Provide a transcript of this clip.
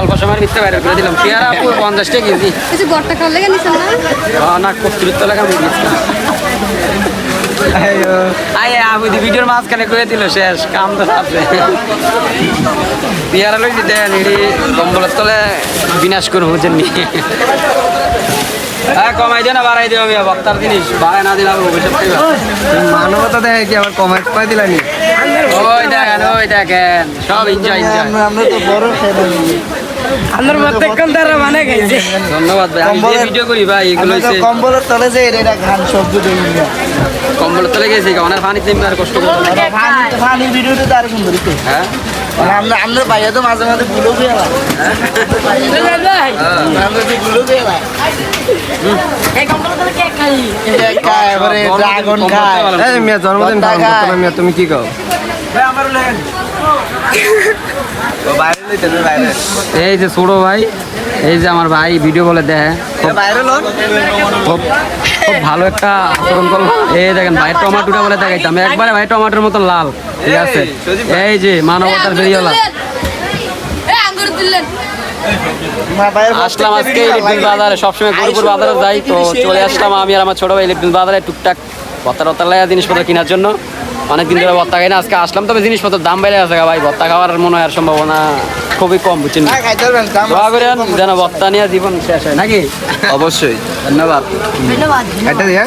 অল্প সময়ের ভিতরে বাইরে করে দিলাম পেয়ারা 50 টাকা কেজি কিছু গড়টা খাওয়ার লেগে নিছেন না না কর্তৃত্ব লাগা ভিডিওর মাঝখানে করে দিল শেষ কাম তো সাথে পেয়ারা লই দিতে নিড়ি কম্বলের তলে বিনাশ করে হচ্ছেন নি হ্যাঁ কমাই দিয়ে না বাড়াই দেবো আমি বক্তার জিনিস বাড়াই না দিলাম মানবতা দেখে কি আবার কমেন্ট পাই দিলানি ওই দেখেন সব এনজয় আমরা তো বড় আমার প্রত্যেকক্ষণ তারা মানে খাইছে ধন্যবাদ ভাই আমি যে ভিডিও করি ভাই এগুলো হইছে কম্বলের তলে যে এটা গান শব্দ দেই না কম্বলের তলে গেছি অনেক পানি তেমনি আর কষ্ট করতে পানি ভিডিওতে তার সুন্দর হ্যাঁ আমরা ভাইয়া তো মাঝে মাঝে ভুলো গিয়ে আমরা তো ভুলো গিয়ে এই কম্বল তো কেক খাই এবারে ড্রাগন খায় এই মিয়া জন্মদিন পালন করতে না মিয়া তুমি কি কও ভাই আমারও লেন ও বাইরে লইতে বাইরে এই যে ছোট ভাই এই যে আমার ভাই ভিডিও বলে দেয় বাইরে লোন খুব ভালো একটা আচরণ করলো এই দেখেন ভাই টমেটোটা বলে দেখাইতাম একবারে ভাই টমেটোর মতো লাল ঠিক আছে এই যে মানবতার বেরিয়েলা আঙ্গুর দিলেন আসলাম আজকে ইলেকট্রিক বাজারে সবসময় গরিপুর বাজারে যাই তো চলে আসলাম আমি আর আমার ছোট ভাই ইলেকট্রিক বাজারে টুকটাক ভত্তা লাগা জিনিসপত্র কেনার জন্য অনেকদিন ধরে ভত্তা খাই না আজকে আসলাম তবে জিনিসপত্রের দাম বেড়ে আছে ভাই ভত্তা খাওয়ার মনে হয় সম্ভাবনা খুবই কম বুঝছেন দোয়া করেন যেন ভত্তা নিয়ে জীবন শেষ হয় নাকি অবশ্যই ধন্যবাদ ধন্যবাদ এটা দিয়ে